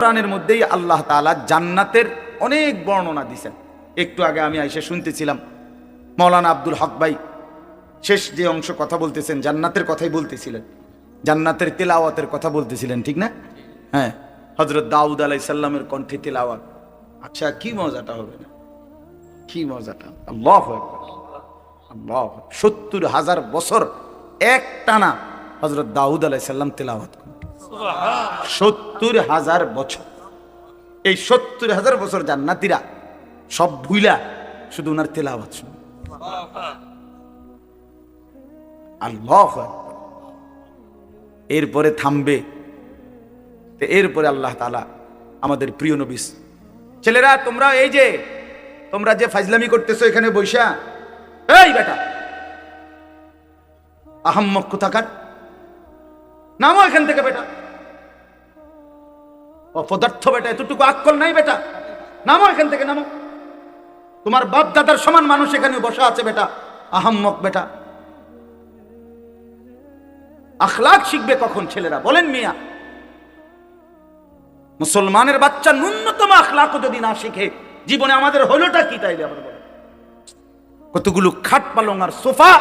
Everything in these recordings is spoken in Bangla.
কোরআনের মধ্যেই আল্লাহ তাআলা জান্নাতের অনেক বর্ণনা দিয়েছেন। একটু আগে আমি আইসা শুনতেছিলাম মাওলানা আব্দুল হক ভাই শেষ যে অংশ কথা বলতেছেন জান্নাতের কথাই বলতেছিলেন, জান্নাতের তেলাওয়াতের কথা বলতেছিলেন, ঠিক না? হ্যাঁ, হযরত দাউদ আলাইহিস সালামের কণ্ঠে তেলাওয়াত। আচ্ছা, কি মজাটা হবে না? কি মজাটা! আল্লাহু আকবার, আল্লাহ! ৭০,০০০ বছর এক টানা হযরত দাউদ আলাইহিস সালাম তেলাওয়াত করেন। ৭০,০০০ বছর। এই ৭০,০০০ বছর জান্নাতীরা সব ভুইলা শুধু ওনার তেলাওয়াত শুনে। আল্লাহু আকবার। এরপরে থামবে, এরপরে আল্লাহ তাআলা আমাদের প্রিয় নবী, ছেলেরা তোমরা এই যে তোমরা যে ফাজলামি করতেছো এখানে বইসা, এই বেটা আহাম্মক কোথাকার, নামো এখান থেকে বেটা, অপদার্থ বেটা, এতটুকু আক্কল নাই বেটা, নামো এখান থেকে, নামো। তোমার বাপ দাদার সমান মানুষ এখানে বসা আছে বেটা, আহাম্মক বেটা। আখলাক শিখবে কখন ছেলেরা বলেন মিয়া? মুসলমানের বাচ্চা ন্যূনতম আখলাকও যদি না শিখে জীবনে আমাদের হলোটা কি? তাইলে আবার বলেন, কতগুলো খাট পালং আর সোফা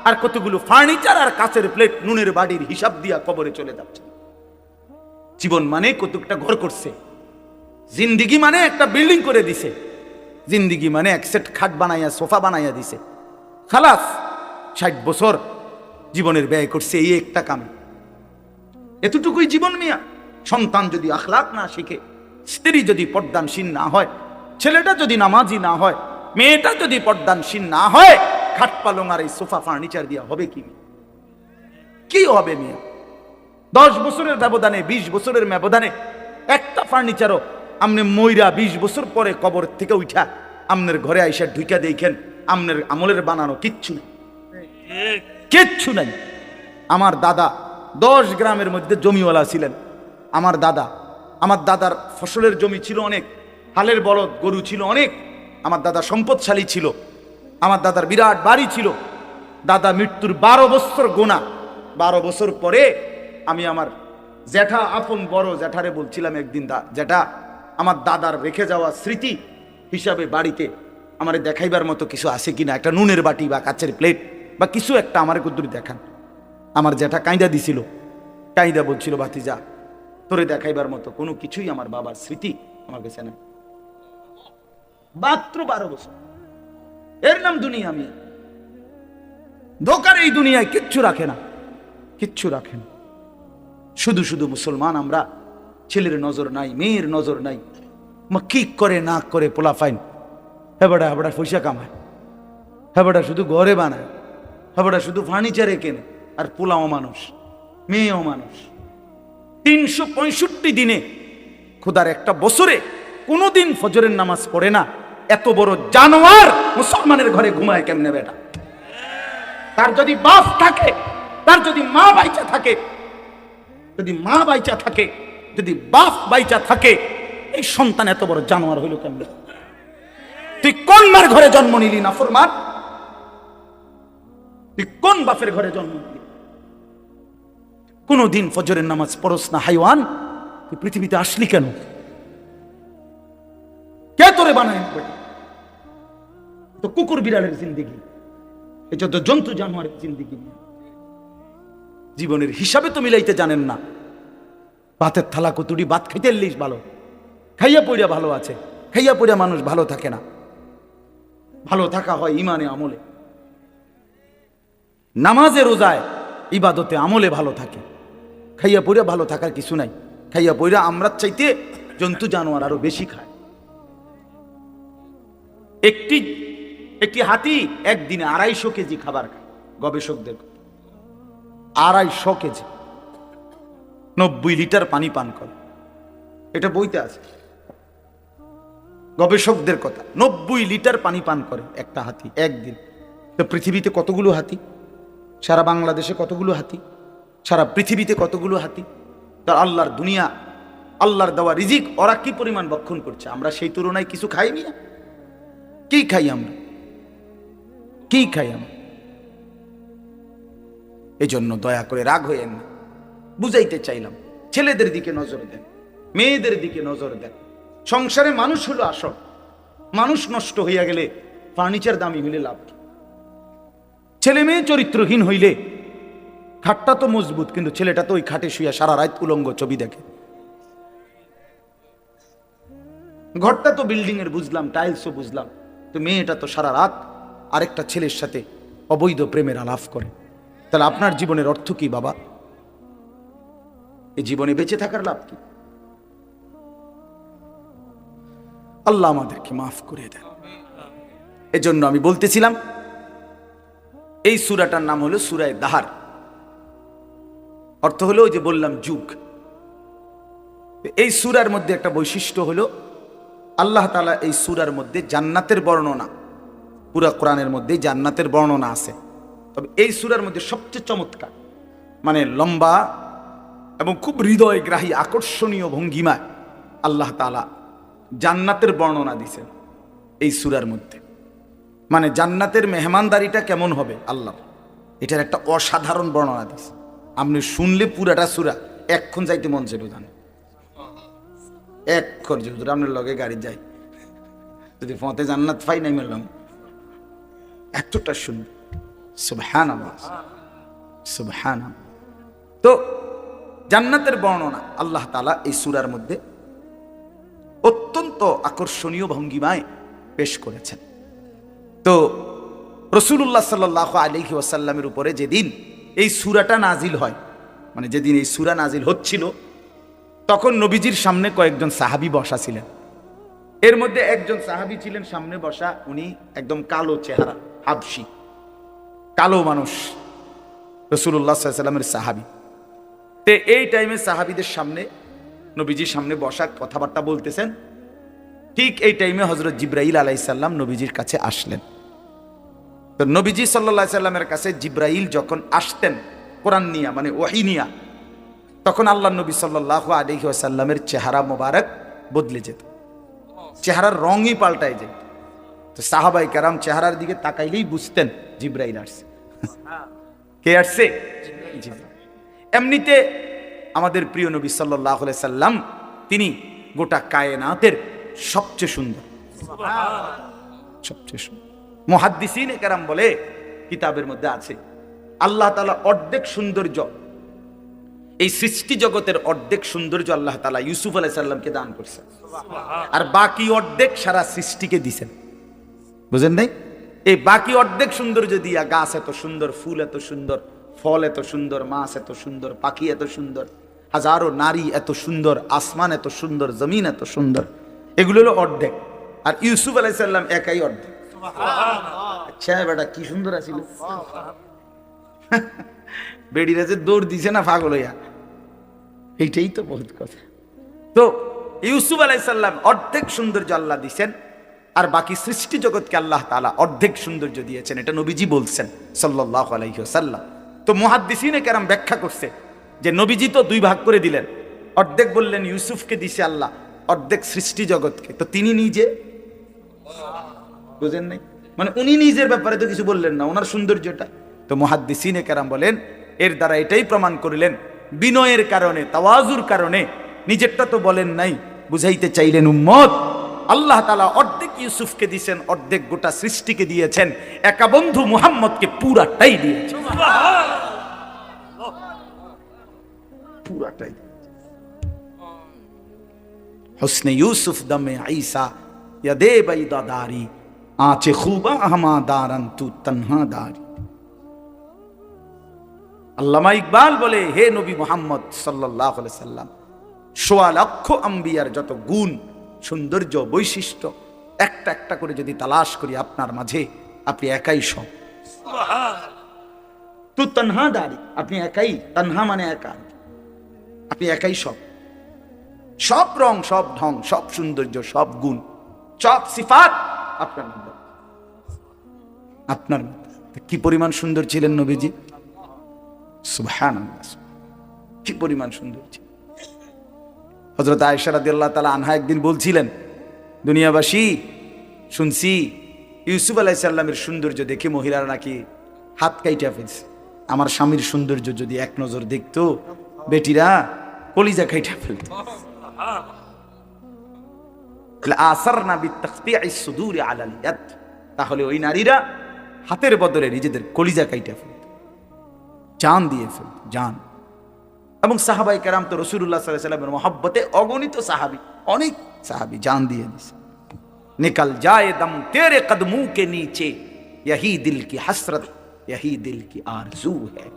আর কতগুলো ফার্নিচার আর কাচের প্লেট নুনের বাড়ির হিসাব দিয়া কবরে চলে যাচ্ছে। জীবন মানে কতটা ঘর করছে, জিন্দিগি মানে একটা বিল্ডিং করে দিছে, জিন্দিগি মানে এক সেট খাট বানাইয়া সোফা বানাইয়া দিছে। খালাস ৬০ বছর জীবনের ব্যয় করছে এই একটা কামে, এতটুকুই জীবন মিয়া। সন্তান যদি আখলাক না শিখে, স্ত্রী যদি পর্দানশীল না হয়, ছেলেটা যদি নামাজি না হয়, মেয়েটা যদি পর্দানশীল না হয়, খাট পালং আর এই সোফা ফার্নিচার দিয়া হবে কি? কি হবে মিয়া? ১০ বছরের ব্যবধানে, ২০ বছরের ব্যবধানে একটা ফার্নিচারও আমনে মইরা ২০ বছর পরে কবর থেকে উঠা আমনের ঘরে আইসা ঢুইকা দেখেন আমনের আমলের বানানো কিচ্ছু নেই, কিচ্ছু নাই। আমার দাদা ১০ গ্রামের মধ্যে জমিওয়ালা ছিলেন। আমার দাদার ফসলের জমি ছিল অনেক, হালের বলদ গরু ছিল অনেক। আমার দাদা সম্পদশালী ছিল, আমার দাদার বিরাট বাড়ি ছিল। দাদা মৃত্যুর ১২ বছর গোনা, ১২ বছর পরে আমি আমার জ্যাঠা, আপন বড় জ্যাঠারে বলছিলাম একদিন, জ্যাঠা আমার দাদার রেখে যাওয়া স্মৃতি হিসাবে বাড়িতে আমারে দেখাইবার মতো কিছু আছে কিনা, একটা নুনের বাটি বা কাচের প্লেট বা কিছু একটা আমারে কুদ্দুরি দেখান। আমার জ্যাঠা কাঁইদা দিছিল, কাঁইদা বলছিল, ভাতিজা তোরে দেখাইবার মতো কোনো কিছুই আমার বাবার স্মৃতি আমার কাছে না। মাত্র ১২ বছর, এর নাম দুনিয়া। আমি ধোকার এই দুনিয়ায় কিচ্ছু রাখে না, কিচ্ছু রাখে না। শুধু শুধু মুসলমান আমরা, ছেলের নজর নাই, মেয়ের নজর নাই, কি করে না করে পোলা ফাইন হেবাডা হেবাডা পয়সা কামায়, হেবাডা শুধু ঘরে বানায়, হেবাডা শুধু ফার্নিচারে কেনে, আর পোলাও মানুষ, মেয়েও মানুষ। ৩৬৫ দিনে খোদার একটা বছরে কোনোদিন ফজরের নামাজ পড়ে না। এত বড় জানোয়ার মুসলমানের ঘরে ঘুমায় কেমনে বেটা? তার যদি বাপ থাকে, তার যদি মা বাইচা থাকে, যদি মা বাইচা থাকে, যদি বাপ বাইচা থাকে, এই সন্তান এত বড় জানোয়ার হইল কেমনে? তুই কোন মার ঘরে জন্ম নিলি না ফরমান? তুই কোন বাপের ঘরে জন্ম নিলি? কোনদিন ফজরের নামাজ পড়স না হাইওয়ান, তুই পৃথিবীতে আসলি কেন? কে তোরে বানায়? তো কুকুর বিড়ালের জিন্দিগি, এই যত জন্তু জানোয়ারের জিন্দিগি, জীবনের হিসাবে তো মিলাইতে জানেন না। ভাতের থালা কতুড়ি ভাত খাইতে এলিস ভালো, খাইয়া পইরা ভালো আছে, খাইয়া পইরা মানুষ ভালো থাকে না। ভালো থাকা হয় ইমানে আমলে, নামাজে রোজায় ইবাদতে আমলে ভালো থাকে। খাইয়া পইরা ভালো থাকার কিছু নাই। খাইয়া পইরা আমরা চাইতে জন্তু জানোয়ার আরো বেশি খায়। একটি হাতি একদিনে ২৫০ কেজি খাবার খায়, গবেষকদের ২৫০ কেজি, ৯০ লিটার পানি পান করে। এটা বইতে আছে, গবেষকদের কথা। ৯০ লিটার পানি পান করে একটা হাতি একদিন। তো পৃথিবীতে কতগুলো হাতি? সারা বাংলাদেশে কতগুলো হাতি? সারা পৃথিবীতে কতগুলো হাতি? তার আল্লাহর দুনিয়া, আল্লাহর দেওয়া রিজিক ওরা কি পরিমাণ ভক্ষণ করছে, আমরা সেই তুলনায় কিছু খাই না? কি খাই আমরা? কি খাই আমরা? এই জন্য দয়া করে রাগ হইয়েন না, বুঝাইতে চাইলাম, ছেলেদের দিকে নজর দেন। মেয়েদের দিকে নজর দেন। সংসারে মানুষ হলো আসল, মানুষ নষ্ট হইয়া গেলে ফার্নিচার দামি হইলে লাভ কি? ছেলে মেয়ে চরিত্রহীন হইলে খাটটা তো মজবুত, কিন্তু ছেলেটা তো ওই খাটে শুইয়া সারা রাত উলঙ্গ ছবি দেখে। ঘরটা তো বিল্ডিং এর বুঝলাম, টাইলসও বুঝলাম, তো মেয়েটা তো সারা রাত আরেকটা ছেলের সাথে অবৈধ প্রেমের আলাপ করে। তাহলে আপনার জীবনের অর্থ কি বাবা? এই জীবনে বেঁচে থাকার লাভ কি? আল্লাহ আমাদেরকে মাফ করে দেন। এজন্য আমি বলতেছিলাম এই সূরাটার নাম হলো সূরা দাহার। অর্থ হলো ওই যে বললাম যুগ। এই সূরার মধ্যে একটা বৈশিষ্ট্য হলো আল্লাহ তাআলা এই সূরার মধ্যে জান্নাতের বর্ণনা, পুরা কোরআনের মধ্যে জান্নাতের বর্ণনা আছে, তবে এই সূরার মধ্যে সবচেয়ে চমৎকার, মানে লম্বা এবং খুব হৃদয়গ্রাহী আকর্ষণীয় ভঙ্গিমায় আল্লাহ তাআলা জান্নাতের বর্ণনা দিয়েছেন এই সূরার মধ্যে। মানে জান্নাতের মেহমানদারিটা কেমন হবে আল্লাহ, এটার একটা অসাধারণ বর্ণনা দিয়েছে। আপনি শুনলে পুরাটা সূরা এক্ষণ যাইতে মন চাইবে, জানেন এক্ষণ যে হুজুর আপনার লগে গাড়ি যাই, যদি ফতে জান্নাত পাই নাই মেলাম, এতটা শুনবে। সুবহানাল্লাহ, সুবহানাল্লাহ। তো জান্নাতের বর্ণনা আল্লাহ তাআলা এই সূরার মধ্যে অত্যন্ত আকর্ষণীয় ভঙ্গিমায় পেশ করেছেন। তো রাসূলুল্লাহ সাল্লাল্লাহু আলাইহি ওয়াসাল্লামের উপরে যেদিন এই সূরাটা নাজিল হয়, মানে যেদিন এই সূরা নাজিল হচ্ছিল, তখন নবীজির সামনে কয়েকজন সাহাবী বসা ছিলেন। এর মধ্যে একজন সাহাবী ছিলেন সামনে বসা, উনি একদম কালো চেহারা, হাবশি, কালো মানুষ, রাসূলুল্লাহ সাল্লাল্লাহু আলাইহি ওয়াসাল্লামের সাহাবী। তে এই টাইমে সাহাবীদের সামনে, নবীজির সামনে বসা, কথাবার্তা বলতেছেন। ঠিক এই টাইমে হযরত জিবরাইল আলাইহিস সালাম নবীজির কাছে আসলেন। তো নবীজি সাল্লাল্লাহু আলাইহি সাল্লামের কাছে জিবরাইল যখন আসতেন কোরআন নিয়া, মানে ওহী নিয়া, তখন আল্লাহ নবী সাল্লাল্লাহু আলাইহি ওয়াসাল্লামের চেহারা মোবারক বদলে যেত, চেহারার রঙই পাল্টায় যেত। তো সাহাবায়ে কেরাম চেহারার দিকে তাকাইলেই বুঝতেন জিবরাইল আসছে। কে আসছে? এমনিতে আমাদের প্রিয় নবী সাল্লাল্লাহু আলাইহি সাল্লাম তিনি গোটা কায়নাতের সবচেয়ে সুন্দর, সবচেয়ে সুন্দর। মুহাদ্দিসিনে কেরাম বলে, কিতাবের মধ্যে আছে, আল্লাহ তাআলা অর্ধেক সৌন্দর্য, এই সৃষ্টি জগতের অর্ধেক সৌন্দর্য আল্লাহ তাআলা ইউসুফ আলাইহিস সালামকে দান করেছেন, আর বাকি অর্ধেক সারা সৃষ্টিকে দিয়েছেন। বুঝেন নাই? এই বাকি অর্ধেক সৌন্দর্য দিয়া গাছ এত সুন্দর, ফুল এত সুন্দর, ফল এত সুন্দর, মাছ এত সুন্দর, পাখি এত সুন্দর, হাজারো নারী এত সুন্দর, আসমান এত সুন্দর, জমিন এত সুন্দর, এগুলো হলো অর্ধেক। আর ইউসুফ আলাইহিস সালাম একাই অর্ধেক। আচ্ছা বেটা কি সুন্দর আছিল, বেড়িরা যে দৌড় দিছে না পাগল হইয়া, এইটাই তো বহুত কথা। তো ইউসুফ আলাইহিস সালাম অর্ধেক সৌন্দর্য আল্লাহ দিয়েছেন, আর বাকি সৃষ্টি জগৎকে আল্লাহ তাআলা অর্ধেক সৌন্দর্য দিয়েছেন, এটা নবীজি বলছেন সাল্লাল্লাহু আলাইহি ওয়াসাল্লাম। তো মুহাদ্দিসিনে কেরাম ব্যাখ্যা করছে যে নবীজি তো দুই ভাগ করে দিলেন, অর্ধেক বললেন ইউসুফকে দিছে আল্লাহ, অর্ধেক সৃষ্টি জগৎকে। তো তিনি নিজে, বুঝেন নাই, মানে উনি নিজের ব্যাপারে তো কিছু বললেন না, ওনার সৌন্দর্যটা। তো মুহাদ্দিসিনে কেরাম বলেন এর দ্বারা এটাই প্রমাণ করিলেন, বিনয়ের কারণে, তাওয়াজুর কারণে নিজেরটা তো বলেন নাই, বুঝাইতে চাইলেন উম্মত আল্লাহ তাআলা অর্ধেক ইউসুফকে দিয়েছেন, অর্ধেক গোটা সৃষ্টিকে দিয়েছেন, একা বন্ধু মুহাম্মদকে পুরাটাই দিয়েছেন, পুরাটাই। হুসনে ইউসুফ দমে ঈসা ইয়াদে বাইদাদারি আঁচে খুবা আহমা দারান তু তনহা দারি। আল্লামা ইকবাল বলে, হে নবী মুহাম্মদ সাল্লাল্লাহু আলাইহি সাল্লাম, ১৬ লক্ষ আম্বিয়ার যত গুণ, সৌন্দর্য, বৈশিষ্ট্য একটা একটা করে যদি তালাশ করি আপনার মাঝে, আপনি একাই সব। তু তনহা দারি, আপনি একাই, তনহা মানে একা, আপনি একাই সব, সব রং, সব ঢং, সব সৌন্দর্য, সব গুণ, সব সিফাত আপনার মধ্যে, আপনার মধ্যে। কি পরিমাণ সুন্দর ছিলেন নবীজি, সুবহানাল্লাহ, কি পরিমাণ সুন্দর ছিল। হযরত আয়েশা রাদিয়াল্লাহু তাআলা আনহা একদিন বলছিলেন, দুনিয়াবাসী শুনছি ইউসুফ আলাইহিস সালামের সৌন্দর্য দেখে মহিলারা নাকি হাত কাইটা ফেলছে, আমার স্বামীর সৌন্দর্য যদি এক নজর দেখতো বেটিরা কলিজা কাইটা ফেলত। তাহলে ওই নারীরা হাতের বদলে নিজেদের কলিজা কাইটা ফেলত, জান দিয়ে ফেলত, জান। এবং সাহাবায়ে কেরাম তো রাসূলুল্লাহ সাল্লাল্লাহু আলাইহি ওয়াসাল্লামের মহব্বতে অগণিত সাহাবী, অনেক সাহাবী জান দিয়ে দিয়েছে। निकल जाए दम तेरे कदमों के नीचे यही दिल की हसरत यही दिल की आरजू है।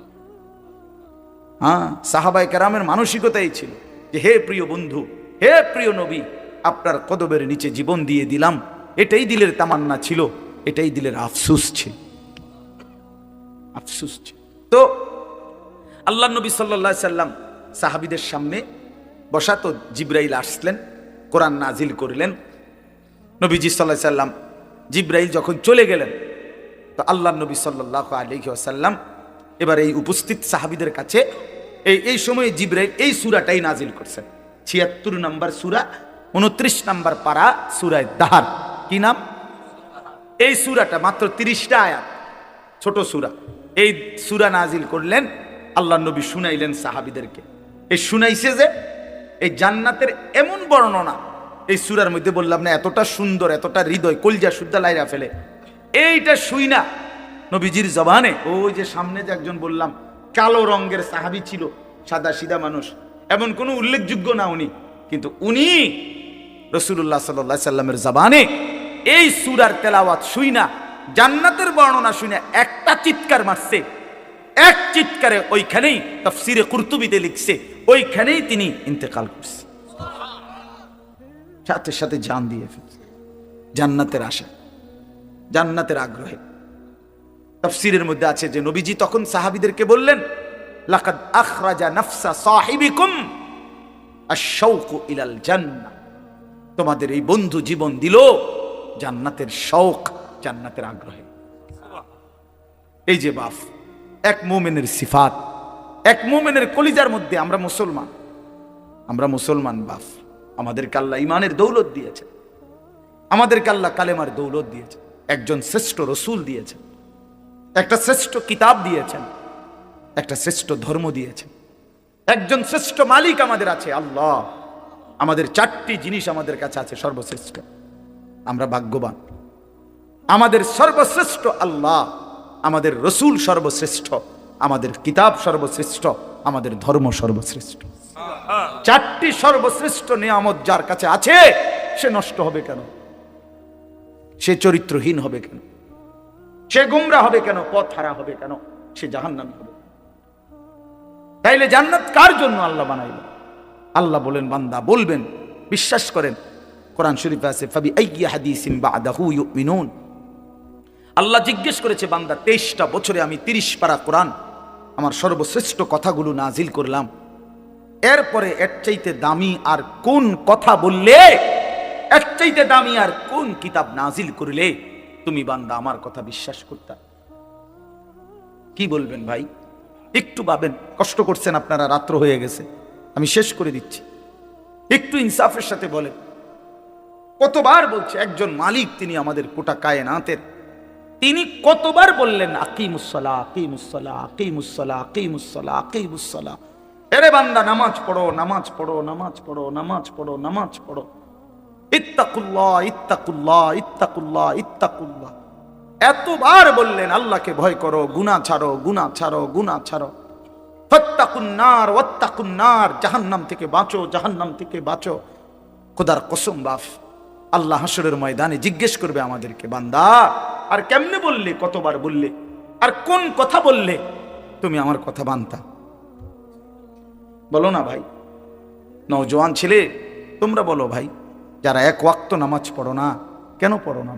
হ্যাঁ, সাহাবায়ে কেরামের মানসিকতাই ছিল যে হে প্রিয় বন্ধু, হে প্রিয় নবী, আপনার কদমের নিচে জীবন দিয়ে দিলাম, এটাই দিলের তামান্না ছিল, এটাই দিলের আফসোস ছিল, আফসোস ছিল। তো আল্লাহ নবী সাল্লাল্লাহু আলাইহি সাল্লাম সাহাবীদের সামনে বসা, তো জিবরাইল আসলেন, কোরআন নাজিল করলেন। নবীজি সাল্লাল্লাহু আলাইহি সাল্লাম, জিবরাইল যখন চলে গেলেন, তো আল্লাহ নবী সাল্লাল্লাহু আলাইহি ওয়াসাল্লাম এবার এই উপস্থিত সাহাবীদের কাছে এই সময়ে জিবরাইল এই সূরাটাই নাজিল করছেন, ৭৬ নম্বর সূরা, ২৯ নম্বর পারা, সূরা দাহর। কি নাম? এই সূরাটা মাত্র ৩০টা আয়াত, ছোট সূরা। এই সূরা নাজিল করলেন, আল্লাহ নবী শুনাইলেন সাহাবীদেরকে। এই শুনাইছে যে এই জান্নাতের এমন বর্ণনা এই সূরার মধ্যে, বললাম না এতটা সুন্দর, এতটা হৃদয় কলজা শুদ্ধা লাইরা ফেলে। এইটা শুই না নবীজির জবানে, ওই যে সামনে যে একজন বললাম কালো রঙের সাহাবী ছিল, সাদা সিধা মানুষ, এমন কোনো উল্লেখযোগ্য না উনি, কিন্তু উনি রাসূলুল্লাহ সাল্লাল্লাহু আলাইহি সাল্লামের জবানে এই সূরার তেলাওয়াত শুই না, জান্নাতের বর্ণনা শুই না, একটা চিৎকার মারছে। এক চিৎকারে ওইখানেই তাফসীরে কুরতুবীতে লিখছে, ওইখানেই তিনি ইন্তেকাল করছে, সাথে সাথে জান দিয়ে ফেলছে। জান্নাতের আশা, জান্নাতের আগ্রহে। তাফসীরের মধ্যে আছে যে নবীজি তখন সাহাবীদেরকে বললেন, লাকাদ আখরাজা নাফসা সাহিবিকুম আশ-শাওকু ইলাল জান্নাহ, তোমাদের এই বন্ধু জীবন দিল জান্নাতের শৌক, জান্নাতের আগ্রহে। এই যে বাপ, এক মুমিনের সিফাত, এক মুমিনের কলিজার মধ্যে। আমরা মুসলমান, আমরা মুসলমান বাপ, আমাদেরকে আল্লাহ ইমানের দৌলত দিয়েছে, আমাদেরকে আল্লাহ কালেমার দৌলত দিয়েছে, একজন শ্রেষ্ঠ রসুল দিয়েছেন, একটা শ্রেষ্ঠ কিতাব দিয়েছেন, একটা শ্রেষ্ঠ ধর্ম দিয়েছেন, একজন শ্রেষ্ঠ মালিক আমাদের আছে আল্লাহ। আমাদের 4টি জিনিস আমাদের কাছে আছে সর্বশ্রেষ্ঠ, আমরা ভাগ্যবান। আমাদের সর্বশ্রেষ্ঠ আল্লাহ, আমাদের রসুল সর্বশ্রেষ্ঠ, আমাদের কিতাব সর্বশ্রেষ্ঠ, আমাদের ধর্ম সর্বশ্রেষ্ঠ। 4টি সর্বশ্রেষ্ঠ নিয়ামত যার কাছে আছে, সে নষ্ট হবে কেন? সে চরিত্রহীন হবে কেন? সে গুমরা হবে কেন? পথ হারা হবে কেন? সে জাহান্নামী হবে। তাইলে জান্নাত কার জন্য আল্লাহ বানাইল? আল্লাহ বলেন, বান্দা বলবেন, বিশ্বাস করেন, কোরআন শরীফে আছে, ফাবি আইয়ি হাদিসিন বাদাহু ইউমিনুন। আল্লাহ জিজ্ঞেস করেছে, বান্দা 23টা বছরে আমি 30 পারা কোরআন, আমার সর্বশ্রেষ্ঠ কথাগুলো নাজিল করলাম, এরপরে এর চাইতে দামি আর কোন কথা বললে, এর চাইতে দামি আর কোন কিতাব নাজিল করলে তুমি বান্দা আমার কথা বিশ্বাস করতা? কি বলবেন ভাই? একটু ভাবেন। কষ্ট করছেন আপনারা, রাত্র হয়ে গেছে, আমি শেষ করে দিচ্ছি। একটু ইনসাফের সাথে বলেন, কতবার বলছে একজন মালিক, তিনি আমাদের গোটা কায়নাতের, তিনি কতবার বললেন আকিমুসসালাহ, আকিমুসসালাহ, আকিমুসসালাহ, আকিমুসসালাহ, আকিমুসসালাহ। এরে বান্দা নামাজ পড়ো, নামাজ পড়ো, নামাজ পড়ো, নামাজ পড়ো, নামাজ পড়ো। ইত্তাকুল্লাহ, ইত্তাকুল্লাহ, ইত্তাকুল্লাহ, ইত্তাকুল্লাহ। এতবার বললেন আল্লাহকে ভয় করো, গুনাহ ছাড়ো, গুনাহ ছাড়ো, গুনাহ ছাড়ো। ফাত্তাকুন নার, ওয়াত্তাকুন নার, জাহান্নাম থেকে বাঁচো, জাহান্নাম থেকে বাঁচো। খোদার কসম বাপ, আল্লাহ হাসরের ময়দানে জিজ্ঞেস করবে আমাদেরকে, বান্দা আর কেমনে বললে, কতবার বললে, আর কোন কথা বললে তুমি আমার কথা মানতা? বলো না ভাই, নওজোয়ান ছেলে তোমরা বলো ভাই, যারা এক ওয়াক্ত নামাজ পড়ো না, কেন পড়ো না?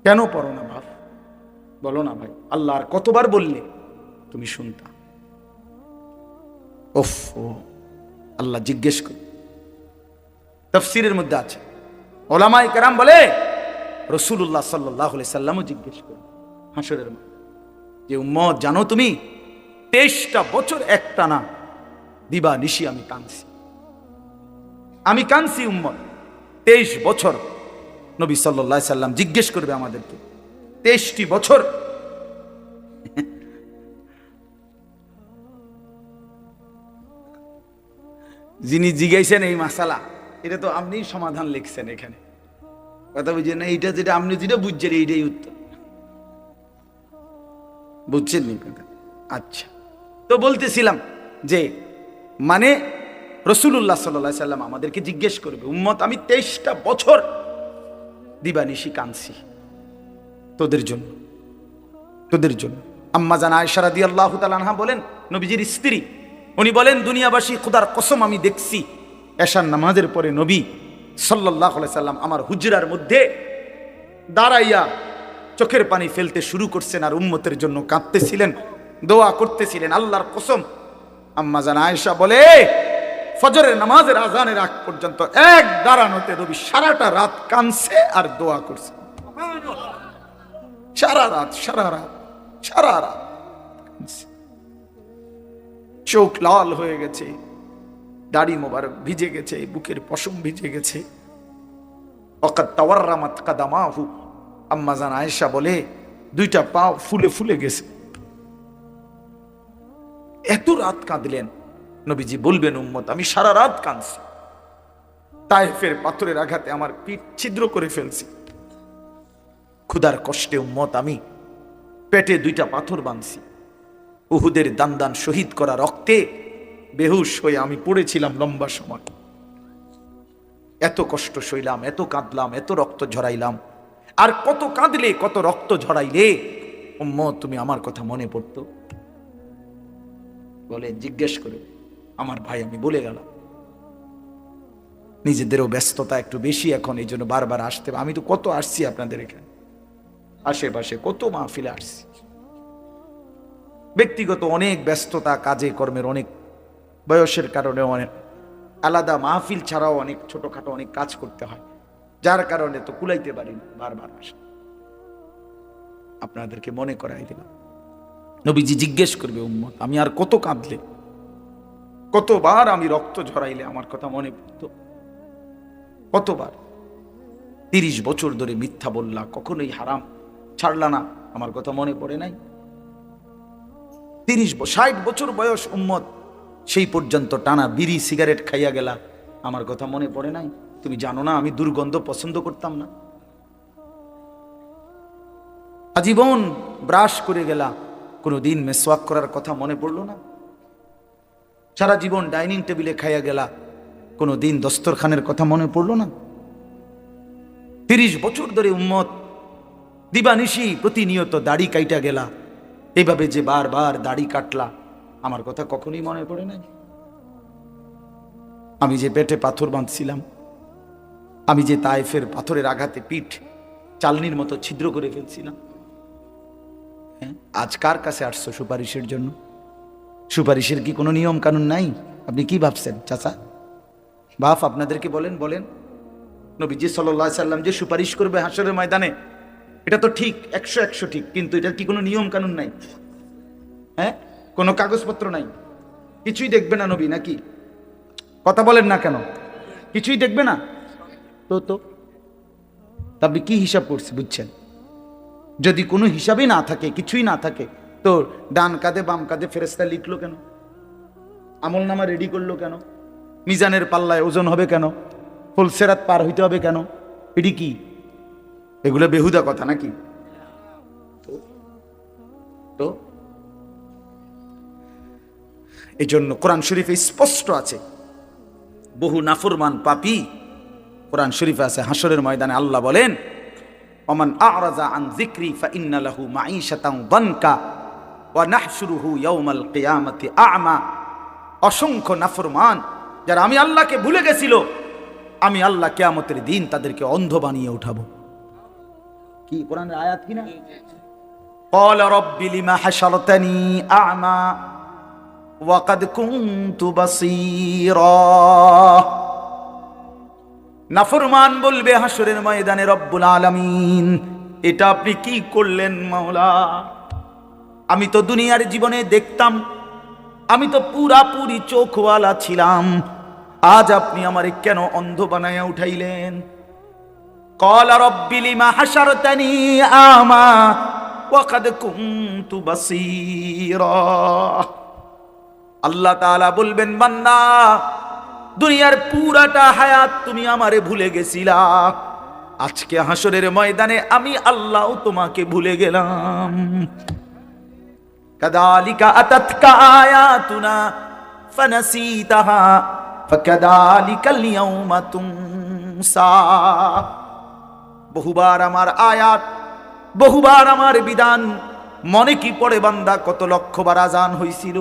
কেন পড়ো না ভাব? বলো না ভাই, আল্লাহ আর কতবার বললে তুমি শুনতা? ওফ, আল্লাহ জিজ্ঞেস করি। তাফসীরের মধ্যে আছে, ওলামায়ে কেরাম বলে রাসূলুল্লাহ সাল্লাল্লাহু আলাইহি সাল্লামও জিজ্ঞেস করে হাসরের মাঠে, যে উম্মত জানো তুমি 23টা বছর একটানা দিবা নিশি আমি কাঁদছি, আমি কাঁদছি উম্মত 23 বছর। নবী সাল্লাল্লাহু আলাইহি সাল্লাম জিজ্ঞেস করবে আমাদেরকে, 23টি বছর যিনি জিজ্ঞাসেন এই মাসালা, এটা তো আপনি সমাধান লিখছেন এখানে, কথা বুঝছেন না? এইটা যেটা আপনি যেটা বুঝছেন এইটাই উত্তর, বুঝছেন নি কথা? আচ্ছা, তো বলতেছিলাম যে মানে রাসূলুল্লাহ সাল্লাল্লাহু আলাইহি সাল্লাম আমাদেরকে জিজ্ঞেস করবে, উম্মত আমি 23টা বছর দিবানিশি কাঁদছি তোদের জন্য, তোদের জন্য। আম্মা জান আয়েশা রাদিয়াল্লাহু তাআলা আনহা বলেন, নবীজির স্ত্রী, উনি বলেন দুনিয়াবাসী খোদার কসম আমি দেখছি এশার নামাজের পরে নবী সাল্লাল্লাহু আলাইহি সাল্লাম আমার হুজরার মধ্যে দাঁড়াইয়া চোখের পানি ফেলতে শুরু করছেন আর উম্মতের জন্য কাঁদতেছিলেন, দোয়া করতেছিলেন। আল্লাহর কসম, আম্মা জান আয়েশা বলে ফজরের নামাজের আজানের আগ পর্যন্ত এক দাঁড়ানোতে নবী সারাটা রাত কাঁদছে আর দোয়া করছে। সারা রাত সারা রাত সারা রাত চোখ লাল হয়ে গেছে, দাড়ি মোবারক ভিজে গেছে, বুকের পশম ভিজে গেছে। ওয়াকাদ তাওয়াররামাত কাদামাহু, আম্মা জান আয়েশা বলে দুইটা পা ফুলে ফুলে গেছে। এত রাত কাঁদলেন। নবীজি বলবেন, উম্মত আমি সারা রাত কাঁদছি, তায়েফের পাথরের আঘাতে আমার পিঠ ছিদ্র করে ফেলছি, ক্ষুধার কষ্টে উম্মত আমি পেটে দুইটা পাথর বাঁধছি, উহুদের দান দান শহীদ করা রক্তে বেহুশ হয়ে আমি পড়েছিলাম লম্বা সময়, এত কষ্ট সইলাম, এত কাঁদলাম, এত রক্ত ঝরাইলাম। আর কত কাঁদলে, কত রক্ত ঝরাইলে উম্মত তুমি আমার কথা মনে পড়তো? বলে জিজ্ঞেস করে আমার ভাই, আমি বলে গেলাম। নিজেদেরও ব্যস্ততা একটু বেশি এখন, এই জন্য বারবার আসতে, আমি তো কত আসছি আপনাদের এখানে, আশেপাশে কত মাহফিলে আসছি, ব্যক্তিগত অনেক ব্যস্ততা, কাজে কর্মের অনেক, বয়সের কারণে অনেক আলাদা মাহফিল ছাড়াও অনেক ছোটখাটো অনেক কাজ করতে হয়, যার কারণে তো কুলাইতে পারি না, বারবার আসে। আপনাদেরকে মনে করাই দিলাম। নবীজি জিজ্ঞেস করবে, উম্মত আমি আর কত কাঁদলে, কতবার আমি রক্ত ঝরাইলে আমার কথা মনে পড়তো, কতবার 30 বছর ধরে মিথ্যা বললা, কখনোই হারাম ছাড়লা না, আমার কথা মনে পড়ে নাই? 60 বছর বয়স উম্মত, সেই পর্যন্ত টানা বিড়ি সিগারেট খাইয়া গেলা, আমার কথা মনে পড়ে নাই? তুমি জানো না আমি দুর্গন্ধ পছন্দ করতাম না? আজীবন ব্রাশ করে গেলা, কোনোদিন মেসওয়াক করার কথা মনে পড়লো না? সারা জীবন ডাইনিং টেবিলে খাইয়া গেলা, কোনোদিন দস্তরখানের কথা মনে পড়লো না? 30 বছর ধরে উম্মত দিবানিশি প্রতিনিয়ত দাড়ি কাইটা গেলা, এইভাবে যে বারবার দাড়ি কাটলা, আমার কথা কখনোই মনে পড়ে নাই? আমি যে পেটে পাথর বাঁধছিলাম, আমি যে তায়েফের পাথরের আঘাতে পিঠ চালনির মতো ছিদ্র করে ফেলছিলাম, আজ কার কাছে আসছো সুপারিশের জন্য? সুপারিশের কি কোনো নিয়ম কানুন নাই? আপনি কি ভাবছেন চাচা বাপ? আপনাদেরকে বলেন, বলেন নবীজি সাল্লাল্লাহু আলাইহি সাল্লাম যে সুপারিশ করবে হাশরের ময়দানে, এটা তো ঠিক, 100 ঠিক, কিন্তু এটার কি কোনো নিয়ম কানুন নাই? হ্যাঁ, কোনো কাগজপত্র নাই, কিছুই দেখবে না নবী নাকি? কথা বলেন না কেন? কিছুই দেখবে না তো? তবে কি হিসাব করছে বুঝছেন? যদি কোনো হিসাবই না থাকে, কিছুই না থাকে, তো ডান কাঁধে বাম কাঁধে ফেরেশতা লিখলো কেন? আমলনামা রেডি করলো কেন? মিজানের পাল্লায় ওজন হবে কেন? ফুলসেরাত পার হইতে হবে কেন? এটি কি? এগুলো বেহুদা কথা নাকি? তো এই জন্য কোরআন শরীফে স্পষ্ট আছে, বহু নাফরমান পাপী, কোরআন শরীফে আছে, হাসরের ময়দানে আল্লাহ বলেন, ওমান আ'রাযা আন যিকরি ফাইন্না লাহু মাঈশাতান দানকা ওয়া নাহশুরুহু ইয়াওমাল কিয়ামাতি আ'মা। অসংখ্য নাফরমান যারা আমি আল্লাহকে ভুলে গেছিল, আমি আল্লাহ কিয়ামতের দিন তাদেরকে অন্ধ বানিয়ে উঠাবো। কি কোরআনের আয়াত কিনা? ক্বালা রাব্বি লিমা হাশারতানি আ'মা ওয়া ক্বাদ কুনতু বাসীরা। নাফরমান বলবে হাসরের ময়দানে, রব্বুল আলামিন এটা আপনি কি করলেন মাওলা? আমি তো দুনিয়ার জীবনে দেখতাম, আমি তো পুরাপুরি চোখওয়ালা ছিলাম, আজ আপনি আমারে কেন অন্ধ বানায়া উঠাইলেন? ক্বালা রাব্বি লিমা হাশারতানি আ'মা ওয়া ক্বাদ কুনতু বাসীরা। আল্লাহ তাআলা বলবেন, বান্দা দুনিয়ার পুরাটা হায়াত তুমি আমারে ভুলে গেছিলা, আজকে হাসরের ময়দানে আমি আল্লাহ তোমাকে ভুলে গেলাম। কাযালিকা আতাতকা আয়াতুনা ফানাসিতাহা ফাকাযালিকাল ইয়াউমা তুনসা। বহুবার আমার আয়াত, বহুবার আমার বিধান মনে কি পড়ে বান্দা? কত লক্ষবার আজান হইছিল,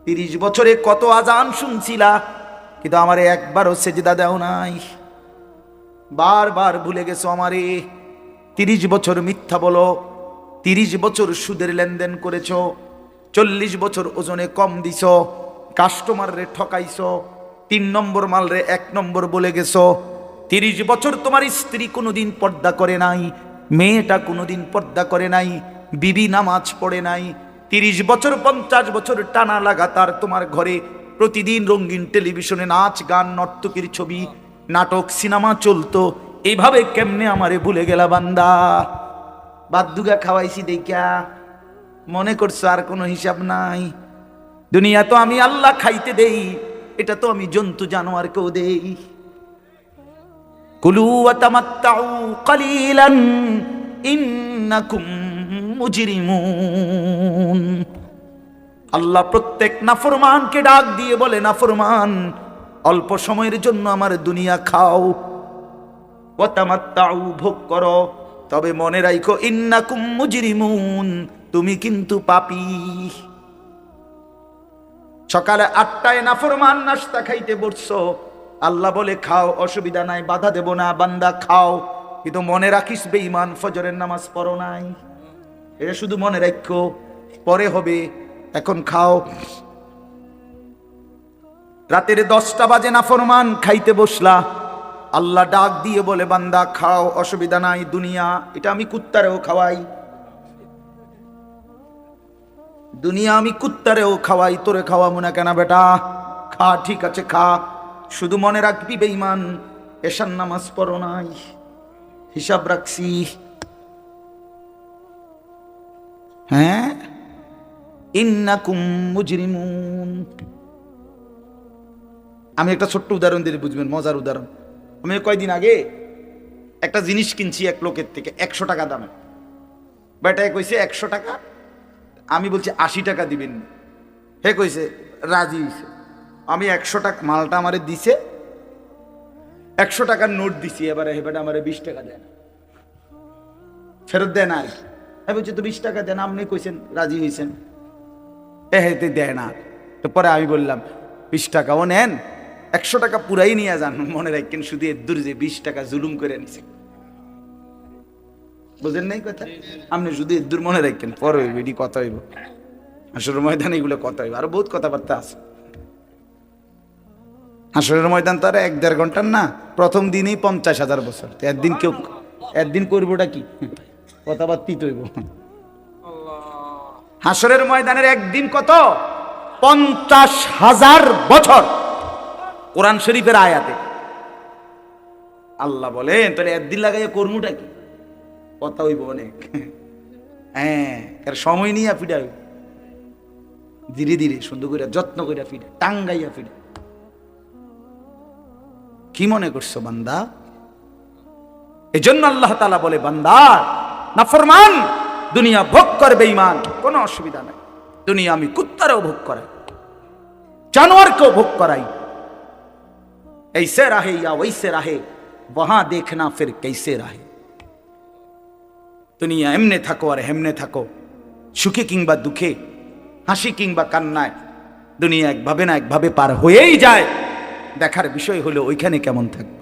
30 বছরে কত আজান শুনছিলা, কিন্তু আমারে একবারও সেজদা দাও নাই। বারবার ভুলে গেছো আমারে। 30 বছর মিথ্যা বলো, 30 বছর সুদের লেনদেন করেছো, 40 বছর ওজনে কম দিছো, কাস্টমার রে ঠকাইছো, 3 নম্বর মাল রে 1 নম্বর বলে গেছো। 30 বছর তোমার স্ত্রী কোনোদিন পর্দা করে নাই, মেয়েটা কোনোদিন পর্দা করে নাই, বিবি নামাজ পড়ে নাই। 30 বছর 50 বছর টানা লাগাতার তোমার ঘরে প্রতিদিন রঙিন টেলিভিশনে নাচ গান নর্তকীর ছবি নাটক সিনেমা চলতো। এইভাবে কেমনে আমারে ভুলে গেলা বান্দা? বাদ্দুগা খাওয়াইছি দেখিয়া মনে করছো আর কোনো হিসাব নাই? দুনিয়া তো আমি আল্লাহ খাইতে দেই, এটা তো আমি জন্তু জানোয়ারকেও দেই। কুলু ওয়া তামাত্তাউ কালিলান ইন্নাকুম মুজরিমুন। আল্লাহ প্রত্যেক নাফরমানকে ডাক দিয়ে বলে, নাফরমান, অল্প সময়ের জন্য আমার দুনিয়া খাও, ওয়া তামাত্তাউ, ভোগ করো, তবে মনে রাখো ইন্নাকুম মুজরিমুন, তুমি কিন্তু পাপী। সকালে 8টায় নাফরমান নাস্তা খাইতে বসছো, আল্লাহ বলে খাও, অসুবিধা নাই, বাধা দেব না, বান্দা খাও, কিন্তু মনে রাখিস বেঈমান ফজরের নামাজ পড়ো নাই। এটা শুধু মনে রাখো, পরে হবে, এখন খাও। রাতের 10টা বাজে নাফরমান খাইতে বসলা, আল্লাহ ডাক দিয়ে বলে বান্দা খাও, অসুবিধা নাই, দুনিয়া এটা আমি কুত্তারেও খাওয়াই, দুনিয়া আমি কুত্তারেও খাওয়াই, তোরে খাওয়াবো না কেন বেটা? খা, ঠিক আছে খা, শুধু মনে রাখবি বেঈমান এশার নামাজ পড়ো নাই, হিসাব রাখছি। হ্যাঁ, ইন্নাকুম মুজরিমুন। আমি একটা ছোট্ট উদাহরণ দিলে বুঝবেন, মজার উদাহরণ। আমি কয়দিন আগে একটা জিনিস কিনছি এক লোকের থেকে 100 টাকা দামে। বেটায় কইছে 100 টাকা, আমি বলছি 80 টাকা দিবেন। হে কইছে রাজি হইছে। আমি 100 টাকা মালটা আমারে দিছে, 100 টাকার নোট দিছি, এবারে হে বেটা আমারে 20 টাকা দেন, ফেরত দেন। আর হ্যাঁ বলছে তো 20 টাকা দেন, আপনি কইছেন রাজি হয়েছেন, হেতে দেয় না। তো পরে আমি বললাম 20 টাকাও নেন, 100 টাকা পুরাই নিয়ে যান, মনে রাখেন শুধু এদুর যে 20 টাকা জুলুম করে নিছে। বুঝেন নাই কথা? আপনি শুধু এদুর মনে রাখেন, পরে হইব, এটি কথা হইব, হাসরের ময়দানে এগুলো কথা হইব, আরো বহুত কথাবার্তা আছে। হাসরের ময়দান তো আর 1-1.5 ঘন্টার না, প্রথম দিনেই 50,000 বছর। একদিন কেউ একদিন করবোটা কি? কথাবার্তিত হইব। হাসরের ময়দানের একদিন কত? 50,000 বছর। কোরআন শরীফের আয়াতে আল্লাহ বলেন, তাহলে একদিন লাগাইয়া কর্মটা কি? কথা হইব অনেক। হ্যাঁ, সময় নিয়ে ফিডা হইব, ধীরে ধীরে সুন্দর করে যত্ন করে ফিডা, টাঙ্গাইয়া ফিডা। কি মনে করছো বান্দা? এজন্য আল্লাহ তাআলা বলে, বান্দা নাফরমান দুনিয়া ভোগ করবে, ঈমান কোনো অসুবিধা নাই। দুনিয়া আমি কুত্তারেও ভোগ করাই, জানোয়ারকেও ভোগ করাই। ऐसे रहे या वैसे रहे, वहां देखना फिर कैसे रहे। দুনিয়া এমনে থাকো আর হেমনে থাকো, সুখে কিংবা দুঃখে, হাসি কিংবা কান্নায়, দুনিয়া একভাবে না একভাবে পার হয়েই যায়। দেখার বিষয় হলো ওইখানে কেমন থাকবে।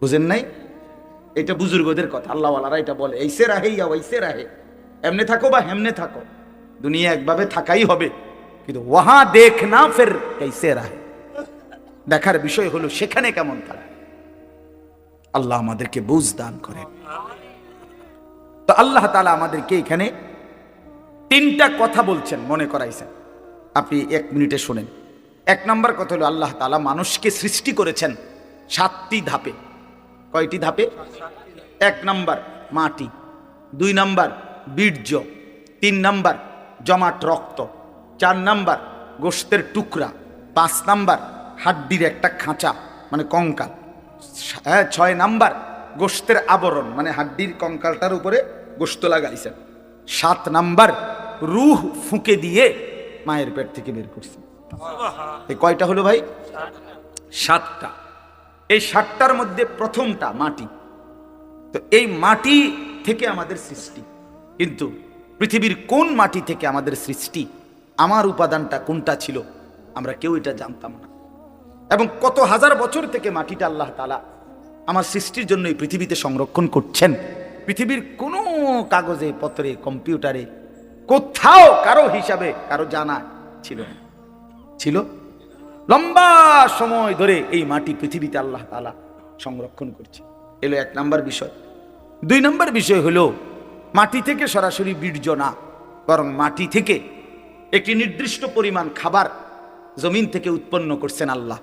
বুঝেন নাই? এটা বুজুর্গদের কথা, আল্লাহওয়ালারা এটা বলে, ऐसे रहे या वैसे रहे, এমনে থাকো বা হেমনে থাকো, দুনিয়া একভাবে থাকাই হবে, কিন্তু ওয়াহাঁ দেখনা ফির कैसे रहे, দেখার বিষয় হলো সেখানে কেমন থাকে। আল্লাহ আমাদেরকে বুঝ দান করে। তো আল্লাহ তাআলা আমাদেরকে এখানে 3টা কথা বলছেন, মনে করাইছেন। আপনি 1 মিনিটে শুনেন। 1 নম্বর কথা হলো, আল্লাহ তাআলা মানুষকে সৃষ্টি করেছেন 7টি ধাপে। কয়টি ধাপে? 1 নম্বর মাটি, 2 নম্বর বীর্য, 3 নম্বর জমাট রক্ত, 4 নম্বর গোশতের টুকরা, 5 নাম্বার হাড্ডির একটা খাঁচা মানে কঙ্কাল, 6 নাম্বার গোশতের আবরণ মানে হাড্ডির কঙ্কালটার উপরে গোশত লাগাইছেন, 7 নাম্বার রূহ ফুঁকে দিয়ে মায়ের পেট থেকে বের করছেন। এই কয়টা হলো ভাই? 7টা। এই 7টার মধ্যে প্রথমটা মাটি। তো এই মাটি থেকে আমাদের সৃষ্টি, কিন্তু পৃথিবীর কোন মাটি থেকে আমাদের সৃষ্টি, আমার উপাদানটা কোনটা ছিল আমরা কেউ এটা জানতাম না। এবং কত হাজার বছর থেকে মাটিটা আল্লাহ তাআলা আমার সৃষ্টির জন্য এই পৃথিবীতে সংরক্ষণ করছেন। পৃথিবীর কোনো কাগজে পত্রে কম্পিউটারে কোথাও কারো হিসাবে কারো জানা ছিল না। ছিল লম্বা সময় ধরে এই মাটি পৃথিবীতে আল্লাহ তাআলা সংরক্ষণ করছে। এলো 1 নাম্বার বিষয়। 2 নাম্বার বিষয় হলো মাটি থেকে সরাসরি বীর্য না, বরং মাটি থেকে একটি নির্দিষ্ট পরিমাণ খাবার জমিন থেকে উৎপন্ন করছেন আল্লাহ।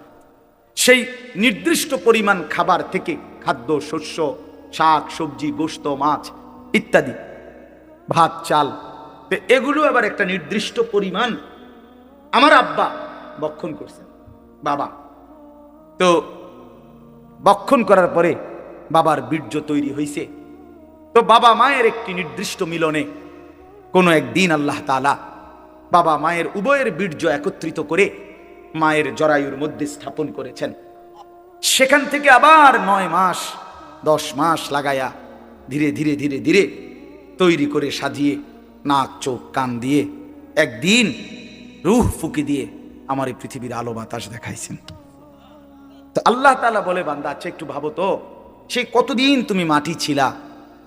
সেই নির্দিষ্ট পরিমাণ খাবার থেকে খাদ্য, শস্য, শাক সবজি, গোশত, মাছ ইত্যাদি, ভাত, চাল, এগুলো আবার একটা নির্দিষ্ট পরিমাণ আমার আব্বা বক্ষণ করছেন, বাবা। তো বক্ষণ করার পরে বাবার বীর্য তৈরি হয়েছে। তো বাবা মায়ের একটি নির্দিষ্ট মিলনে কোনো একদিন আল্লাহ তাআলা বাবা মায়ের উভয়ের বীর্য একত্রিত করে মায়ের জরায়ুর মধ্যে স্থাপন করেছেন। সেখান থেকে আবার 9 মাস 10 মাস লাগায়া ধীরে ধীরে ধীরে ধীরে তৈরি করে সাজিয়ে নাক চোখ কান দিয়ে একদিন রূহ ফুঁকি দিয়ে আমার এই পৃথিবীর আলো বাতাস দেখাইছেন। তো আল্লাহ তাআলা বলে, বান্দা আচ্ছা একটু ভাবো তো, সেই কতদিন তুমি মাটি ছিলা,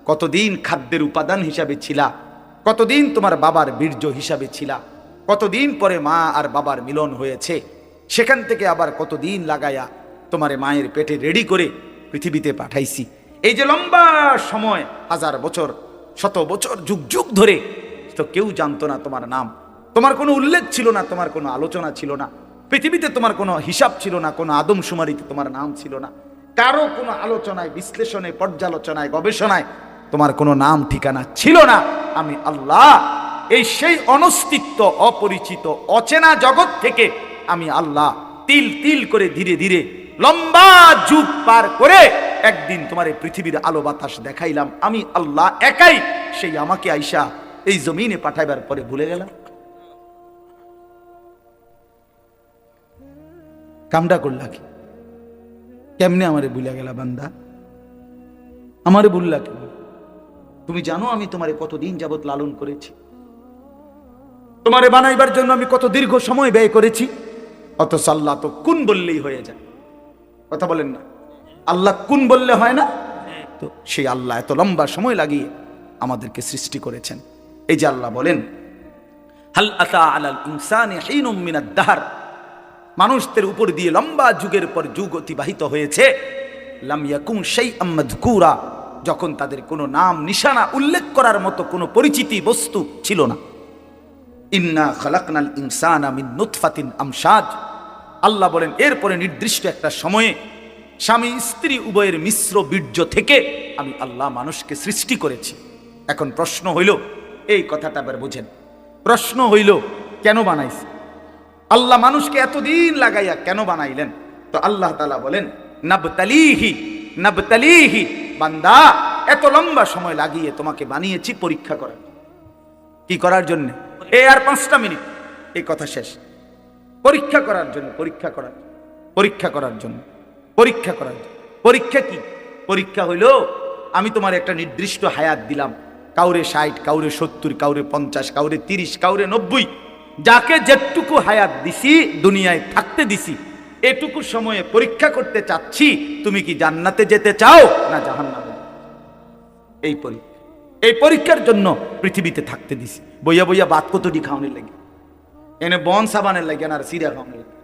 কতদিন খাদ্যের উপাদান হিসাবে ছিলা, কতদিন তোমার বাবার বীর্য হিসাবে ছিলা, কতদিন পরে মা আর বাবার মিলন হয়েছে, সেখান থেকে আবার কতদিন লাগায়া তোমার মায়ের পেটে রেডি করে পৃথিবীতে পাঠাইছি। এই যে লম্বা সময়, 1000 বছর, 100 বছর, যুগ যুগ ধরে তো কেউ জানতো না তোমার নাম, তোমার কোনো উল্লেখ ছিল না, তোমার কোনো আলোচনা ছিল না, পৃথিবীতে তোমার কোনো হিসাব ছিল না, কোনো আদমশুমারিতে তোমার নাম ছিল না, কারো কোনো আলোচনায়, বিশ্লেষণে, পর্যালোচনায়, গবেষণায় তোমার কোনো নাম ঠিকানা ছিল না। আমি আল্লাহ এই সেই অনস্তিত্ব, অপরিচিত, অচেনা জগৎ থেকে আমি আল্লাহ তিল তিল করে ধীরে ধীরে লম্বা যুগ পার করে একদিন তোমার এই পৃথিবীর আলো বাতাস দেখাইলাম। আমি আল্লাহ একাই, সেই আমাকে আইসা এই জমিনে পাঠাইবার পরে ভুলে গেলাম। কামটা করলা কি? কেমনে আমারে ভুলে গেলা বান্দা? আমারে ভুললা কি? তুমি জানো আমি তোমারে কতদিন যাবত লালন করেছি, তোমারে বানাইবার জন্য আমি কত দীর্ঘ সময় ব্যয় করেছি। অথচ আল্লাহ তো কুন বললেই হয়ে যায়। কথা বলেন না, আল্লাহ কুন বললে হয় না? তো সেই আল্লাহ এত লম্বা সময় লাগিয়ে আমাদেরকে সৃষ্টি করেছেন। এই যে আল্লাহ বলেন, হাল আতা আলাল ইনসানি হিনুম মিনাদ দাহর, মানুষদের উপর দিয়ে লম্বা যুগের পর যুগ অতিবাহিত হয়েছে, লাম ইয়াকুন শাইআম মাযকুরা, যখন তাদের কোনো নাম নিশানা উল্লেখ করার মতো কোনো পরিচিতি বস্তু ছিল না। ইন্না খালাকনাল ইনসানা মিন নুতফাতিন আমশাজ, আল্লাহ বলেন এরপরে নির্দিষ্ট একটা সময়ে স্বামী স্ত্রী উভয়ের মিশ্র বীর্য থেকে আমি আল্লাহ মানুষকে সৃষ্টি করেছি। এখন প্রশ্ন হইল, এই কথাটা আবার বুঝেন, প্রশ্ন হইল কেন বানাইছে আল্লাহ মানুষকে এতদিন লাগাইয়া, কেন বানাইলেন? তো আল্লাহ তাআলা বলেন, নাবতালিহি নাবতালিহি, বান্দা এত লম্বা সময় লাগিয়ে তোমাকে বানিয়েছি পরীক্ষা করার। কি করার জন্য? এই আর 5টা মিনিট, এই কথা শেষ। পরীক্ষা করার জন্য, পরীক্ষা করার, পরীক্ষা করার জন্য, পরীক্ষা করার জন্য। পরীক্ষা কি? পরীক্ষা হইল আমি তোমার একটা নির্দিষ্ট হায়াত দিলাম, কাউরে 60, কাউরে 70, কাউরে 50, কাউরে 30, কাউরে 90, যাকে যেটুকু হায়াত দিছি, দুনিয়ায় থাকতে দিছি, এটুকু সময়ে পরীক্ষা করতে চাচ্ছি তুমি কি জান্নাতে যেতে চাও না জাহান্নামে। এই পরীক্ষা, এই পরীক্ষার জন্য পৃথিবীতে থাকতে দিছি। বইয়া বইয়া বাত কতটি খাওয়ানোর লাগে, এনে বন সাবানের লাগে না, আর সিরা খাওয়ানোর লাগে,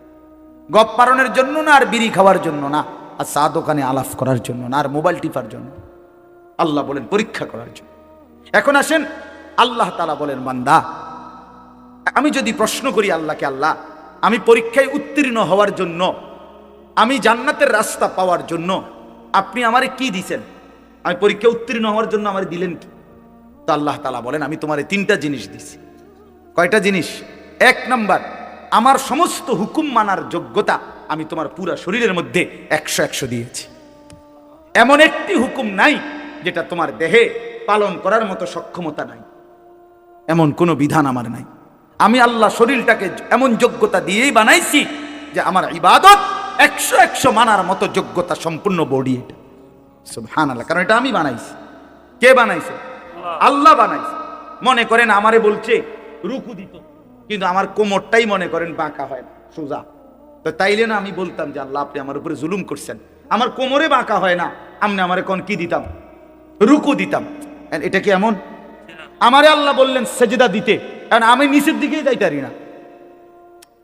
গপ পারণের জন্য না, আর বিড়ি খাওয়ার জন্য না, আর চা দোকানে আলাপ করার জন্য না, আর মোবাইল টিপার জন্য। আল্লাহ বলেন পরীক্ষা করার জন্য। এখন আসেন, আল্লাহ তাআলা বলেন, বান্দা আমি যদি প্রশ্ন করি আল্লাহকে, আল্লাহ আমি পরীক্ষায় উত্তীর্ণ হওয়ার জন্য, আমি জান্নাতের রাস্তা পাওয়ার জন্য আপনি আমারে কি দিছেন? আমি পরীক্ষায় উত্তীর্ণ হওয়ার জন্য আমারে দিলেন কি? তো আল্লাহ তাআলা বলেন, আমি তোমারে 3টা জিনিস দিছি। কয়টা জিনিস? 1 নাম্বার, আমার সমস্ত হুকুম মানার যোগ্যতা আমি তোমার পুরা শরীরের মধ্যে 100 দিয়েছি। এমন একটি হুকুম নাই যেটা তোমার দেহে পালন করার মতো সক্ষমতা নাই, এমন কোনো বিধান আমার নাই। আমি আল্লাহ শরীরটাকে এমন যোগ্যতা দিয়েই বানাইছি যে আমার ইবাদত 100 মানার মতো যোগ্যতা সম্পূর্ণ বডি এটা। সুবহানাল্লাহ, কারণ এটা আমি বানাইছি। কে বানাইছে? আল্লাহ বানাইছে। মনে করেন আমারে বলছে রুকু দিত, কিন্তু আমার কোমরটাই মনে করেন বাঁকা হয় না, সোজা। তো তাইলে না আমি বলতাম যে আল্লাহ আপনি আমার উপরে জুলুম করছেন, আমার কোমরে বাঁকা হয় না, আপনি আমারে কোন কি দিতাম? রুকু দিতাম। এটা কি এমন? আমারে আল্লাহ বললেন সেজদা দিতে, কারণ আমি নিচের দিকেই যাইতে পারি না,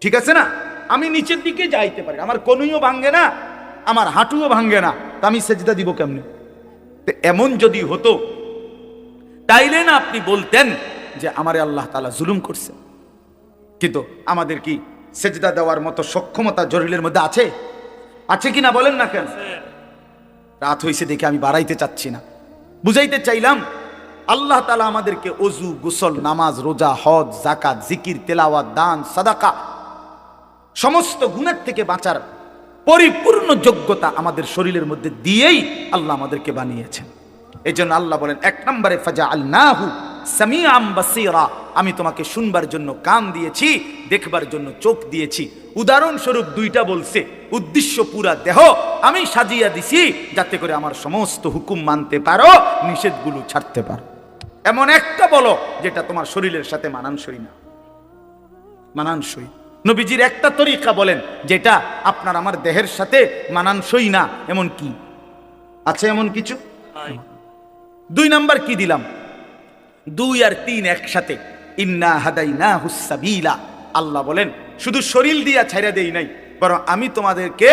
ঠিক আছে না? আমি নিচের দিকে যাইতে পারি, আমার কনুইও ভাঙ্গে না, আমার হাঁটুও ভাঙ্গে না, তা আমি সেজদা দিব কেমনে? এমন যদি হতো তাইলে না আপনি বলতেন যে আমারে আল্লাহ তাআলা জুলুম করছে। কিন্তু আমাদের কি সেজদা দেওয়ার মতো সক্ষমতা শরীরের মধ্যে আছে? আছে কিনা বলেন না কেন? রাত হইছে দেখে আমি বাড়াইতে চাচ্ছি না, বুঝাইতে চাইলাম আল্লাহ তাআলা আমাদেরকে ওযু, গোসল, নামাজ, রোজা, হজ, যাকাত, জিকির, তেলাওয়াত, দান, সাদাকা সমস্ত গুনাহ থেকে বাঁচার পরিপূর্ণ যোগ্যতা আমাদের শরীরের মধ্যে দিয়েই আল্লাহ আমাদেরকে বানিয়েছেন। এই জন্য আল্লাহ বলেন 1 নম্বরে ফাজআলনাহু সামিআম বাসীরা, আমি তোমাকে শুনবার জন্য কান দিয়েছি, দেখবার জন্য চোখ দিয়েছি। উদাহরণস্বরূপ 2টা বলছে, উদ্দেশ্য পুরা দেহ আমি সাজিয়ে দিছি যাতে করে আমার সমস্ত হুকুম মানতে পারো, নিষেধগুলো ছাড়তে পারো। এমন একটা বলো যেটা তোমার শরীরের সাথে মানানসই না, মানানসই। নবীজির একটা তরিকা বলেন যেটা আপনার আমার দেহের সাথে মানানসই না, এমন কি আছে? এমন কিছু? 2 নাম্বার কি দিলাম? 2 আর 3 একসাথে, ইন্না হাদাইনাহুস সাবিলা। আল্লাহ বলেন শুধু শরীর দিয়া ছাইরা দেই নাই, বরং আমি তোমাদেরকে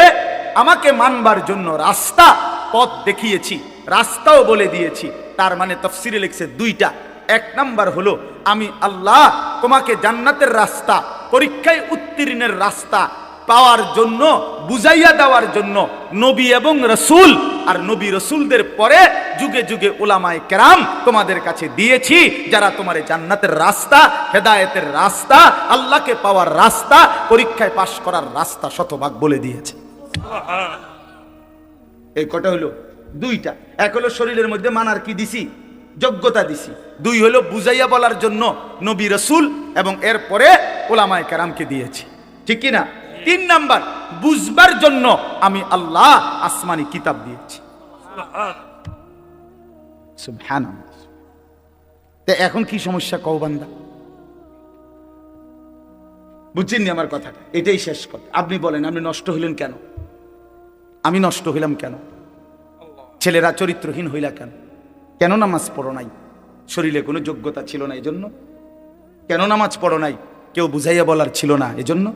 আমাকে মানবার জন্য রাস্তা, পথ দেখিয়েছি, রাস্তাও বলে দিয়েছি। তার মানে তাফসীরে লিখছে 2টা। 1 নাম্বার হলো আমি আল্লাহ তোমাকে জান্নাতের রাস্তা, পরীক্ষায় উত্তীর্ণের রাস্তা পাওয়ার জন্য, বুঝাইয়া দেওয়ার জন্য নবী এবং রসুল আর নবী রসুলদের পরে যুগে যুগে উলামায়ে কেরাম তোমাদের কাছে দিয়েছি, যারা তোমার জান্নাতের রাস্তা, হেদায়েতের রাস্তা, আল্লাহকে পাওয়ার রাস্তা, পরীক্ষায় পাশ করার রাস্তা শতভাগ বলে দিয়েছে। এই কটা হলো 2টা। 1 হলো শরীরের মধ্যে মানার কি দিছি? যোগ্যতা দিছি। 2 হলো বুঝাইয়া বলার জন্য নবী রসুল এবং এরপরে উলামায়ে কেরামকে দিয়েছি, ঠিক কি না? 3 নাম্বার বুঝবার জন্য আমি আল্লাহ আসমানি কিতাব দিয়েছি। সুবহানাল্লাহ। তে এখন কি সমস্যা কও বান্দা? বুঝছেন আমার কথাটা? এটাই শেষ কথা। আপনি বলেন আপনি নষ্ট হইলেন কেন? আমি নষ্ট হইলাম কেন? ছেলেরা চরিত্রহীন হইলা কেন? কেন নামাজ পড়ো নাই? শরীরে কোনো যোগ্যতা ছিল না এজন্য? কেন নামাজ পড়ো নাই? কেউ বুঝাইয়া বলার ছিল না এজন্য?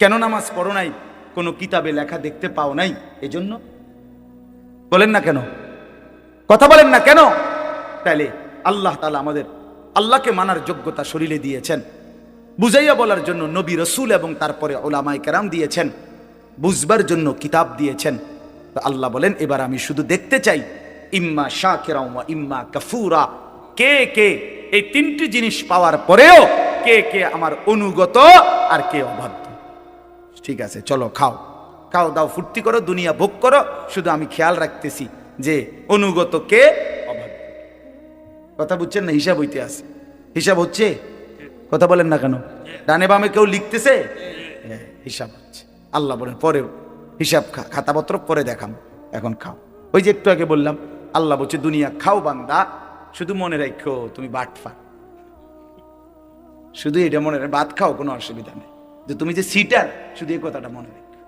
কেন নামাজ পড়ো নাই? কোনো কিতাবে লেখা দেখতে পাও নাই এজন্য? বলেন না কেন? কথা বলেন না কেন? তাইলে আল্লাহ তাআলা আমাদের আল্লাহকে মানার যোগ্যতা শরীরে দিয়েছেন, বুঝাইয়া বলার জন্য নবী রসুল এবং তারপরে উলামায়ে কেরাম দিয়েছেন, বুঝবার জন্য কিতাব দিয়েছেন। তো আল্লাহ বলেন এবার আমি শুধু দেখতে চাই ইম্মা শাকিরা ওয়া ইম্মা কাফুরা, কে কে এই 3টি জিনিস পাওয়ার পরেও কে কে আমার অনুগত আর কে অবাধ্য। ঠিক আছে, চলো খাও, খাও দাও, ফুর্তি করো, দুনিয়া ভোগ করো, শুধু আমি খেয়াল রাখতেছি যে অনুগত কে, অবাধ্য। কথা বুঝছেন না? হিসাব হইতে আছে, হিসাব হচ্ছে। কথা বলেন না কেন? ডানে বামে কেউ লিখতেছে, হিসাব হচ্ছে। আল্লাহ বলেন পরে হিসাব খাতাপত্র পরে দেখাম, এখন খাও। ওই যে একটু আগে বললাম, আল্লাহ বলছে দুনিয়া খাও বান্দা, শুধু মনে রাখো তুমি বাটফা, শুধু এটা মনে রাখো, ভাত খাও কোনো অসুবিধা নেই, যে তুমি যে সিটার, শুধু এই কথাটা মনে রাখো।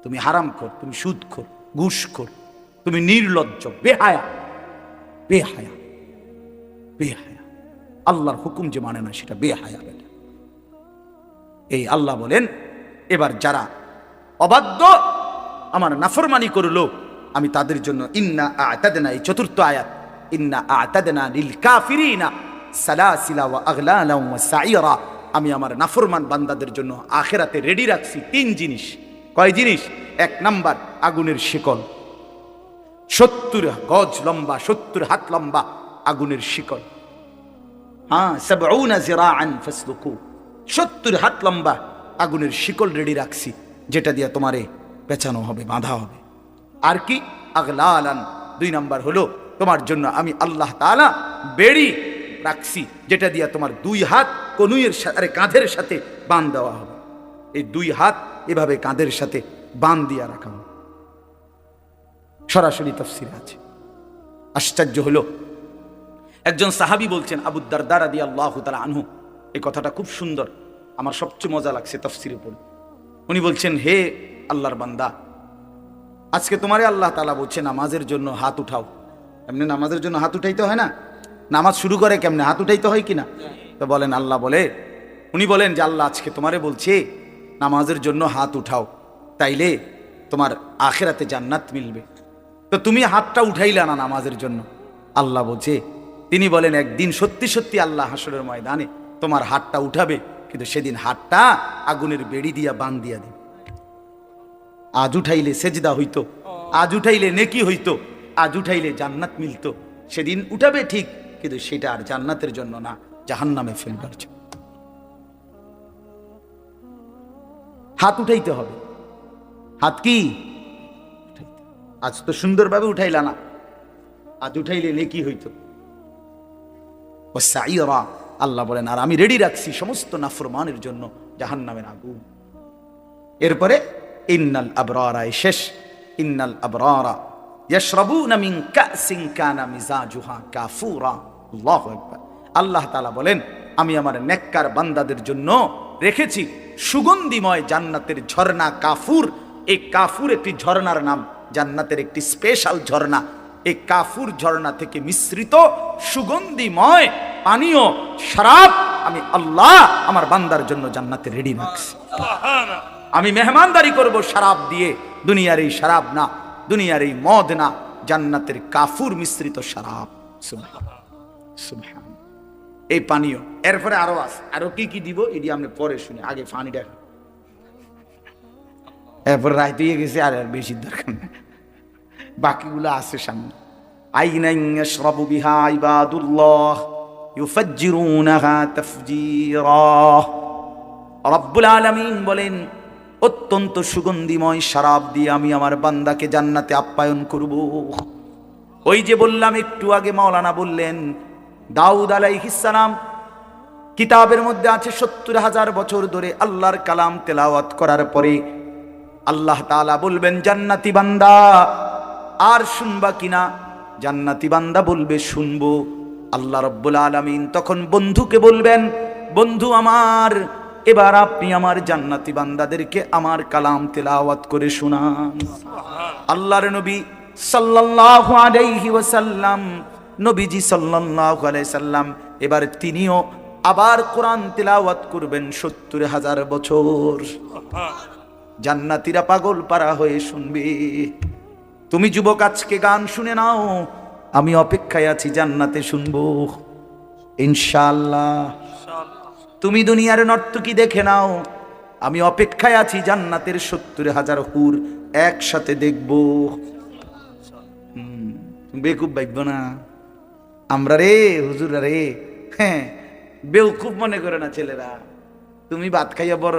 তুমি হারামখোর, তুমি সুদখোর, ঘুষখোর, তুমি নির্লজ্জ, বেহায়া, বেহায়া, বেহায়া। আল্লাহর হুকুম যে মানে না সেটা বেহায়া বেটা। এই আল্লাহ বলেন এবার যারা অবাধ্য, আমার নাফরমানি করলো, আমি তাদের জন্য ইন্না আ'তাদনা, এই 4র্থ আয়াত, ইন্না আ'তাদনা লিল কাফিরিনা সালাসিলা ওয়া আগলালা ওয়া সাইরা, আমি আমার নাফরমান বান্দাদের জন্য আখিরাতে রেডি রাখছি 3 জিনিস। কয় জিনিস? 1 নাম্বার আগুনের শিকল, 70 গজ লম্বা, 70 হাত লম্বা আগুনের শিকল। হ্যাঁ, 70 জিরাআন ফাসলুকু, 70 হাত লম্বা আগুনের শিকল রেডি রাখছি, যেটা দিয়ে তোমারে পেঁচানো হবে, বাঁধা হবে। আর কি? আগলালান, 2 নাম্বার হলো তোমার জন্য আমি আল্লাহ তাআলা বেড়ি রাখছি, যেটা দিয়ে তোমার 2 হাত কনুইয়ের সাথে, কাঁধের সাথে বাঁধ দেওয়া হবে। এই 2 হাত এভাবে কাঁধের সাথে বাঁধ দিয়া রাখা হবে। সরাসরি তাফসীরে আছে। আশ্চর্য হলো, একজন সাহাবী বলছেন, আবু দারদা রাদিয়াল্লাহু তাআলা আনহু, এই কথাটা খুব সুন্দর, আমার সবচেয়ে মজা লাগছে তাফসীরে পড়ে। উনি বলছেন, হে আল্লাহর বান্দা, আজকে তোমারে আল্লাহ তাআলা বলছে নামাজের জন্য হাত উঠাও। এমনি নামাজের জন্য হাত উঠাইতে হয় না? নামাজ শুরু করে কেমনে? হাত উঠাইতে হয় কিনা? তো বলেন, আল্লাহ বলে, উনি বলেন যে আল্লাহ আজকে তোমারে বলছে নামাজের জন্য হাত উঠাও, তাইলে তোমার আখিরাতে জান্নাত মিলবে। তো তুমি হাতটা উঠাইলা না নামাজের জন্য। আল্লাহ বলছে, তিনি বলেন একদিন সত্যি সত্যি আল্লাহ হাসরের ময়দানে তোমার হাতটা উঠাবে, কিন্তু সেদিন হাতটা আগুনের বেড়ি দিয়া বাঁধ দিয়া দিবে। আজ উঠাইলে সেজদা হইতো, আজ উঠাইলে নেকি হইতো, আজ উঠাইলে জান্নাত মিলতো। সেদিন উঠাবে ঠিক, কিন্তু সেটা আর জান্নাতের জন্য না, জাহান্নামে ফেলবার জন্য। হাত উঠাইতে হবে। হাত কি? আজ তো সুন্দরভাবে উঠাইলা না, আজ উঠাইলে নেকি হইতো। ও সাইরা, আল্লাহ বলেন আর আমি রেডি রাখছি সমস্ত নাফরমানের জন্য জাহান্নামের আগুন। এরপরে ইন্নাল আবরারা, শেষ, ইন্নাল আবরারা ইয়াশরাবুনা মিন কাসিন কানা মিজাজুহা কাফুরা। আল্লাহু আকবার। আল্লাহ তাআলা বলেন আমি আমার নেককার বান্দাদের জন্য রেখেছি সুগন্ধিময় জান্নাতের ঝর্ণা কাফুর। এই কাফুর একটি ঝর্ণার নাম, জান্নাতের একটি স্পেশাল ঝর্ণা। এই কাফুর ঝর্ণা থেকে মিশ্রিত সুগন্ধিময় পানীয় শরাব আমি আল্লাহ আমার বান্দার জন্য জান্নাতে রেডি রাখছি। আমি মেহমানদারি করব শরাব দিয়ে, দুনিয়ার এই শরাব না, দুনিয়ার এই মদ না, জান্নাতের কাফুর মিশ্রিত শরাব। সুবহান, এই পানীয়। এরপরে আরো আছে, আরো কি কি দিব এটি আমরা পরে শুনি, আগে পানিটা। এরপর রায় দিয়ে গেছে, আর বেশি দরকার না, বাকিগুলো আছে সামনে। আইনান ইয়াশরাবু বিহা ইবাদুল্লাহ ইউফাজ্জিরুনাহা তাফজীরা। রব্বুল আলামিন বলেন অত্যন্ত সুগন্ধিময় শরাব দিয়ে আমি আমার বান্দাকে জান্নাতে আপ্যায়ন করব। ওই যে বললাম একটু আগে, মাওলানা বললেন দাউদ আলাইহিস সালাম কিতাবের মধ্যে আছে 70,000 বছর ধরে আল্লাহর কালাম তেলাওয়াত করার পরে আল্লাহ তাআলা বলবেন জান্নাতি বান্দা আর শুনবা কিনা? জান্নাতি বান্দা বলবে শুনবো। আল্লাহ রব্বুল আলামিন তখন বন্ধুকে বলবেন, বন্ধু আমার, এবার আপনি আমার জান্নাতি বান্দাদেরকে আমার কালাম তেলাওয়াত করে শোনান। আল্লাহর নবী সাল্লাল্লাহু আলাইহি ওয়াসাল্লাম, নবীজি সাল্লাল্লাহু আলাইহি সাল্লাম এবার তিনিও আবার কোরআন তেলাওয়াত করবেন 70,000 বছর। জান্নাতীরা পাগল পারা হয়ে শুনবে। তুমি যুবক আজকে গান শুনে নাও, আমি অপেক্ষায় আছি জান্নাতে শুনবো ইনশাআল্লাহ। তুমি দুনিয়ার নর্তকী দেখে নাও, আমি অপেক্ষায় আছি জান্নাতের 70,000 হুর একসাথে দেখবো। বেকুব ভাবব না আমরা রে, হুজুরা রে। হ্যাঁ, বেউকুব মনে করে না ছেলেরা। তুমি ভাত খাইয়া বড়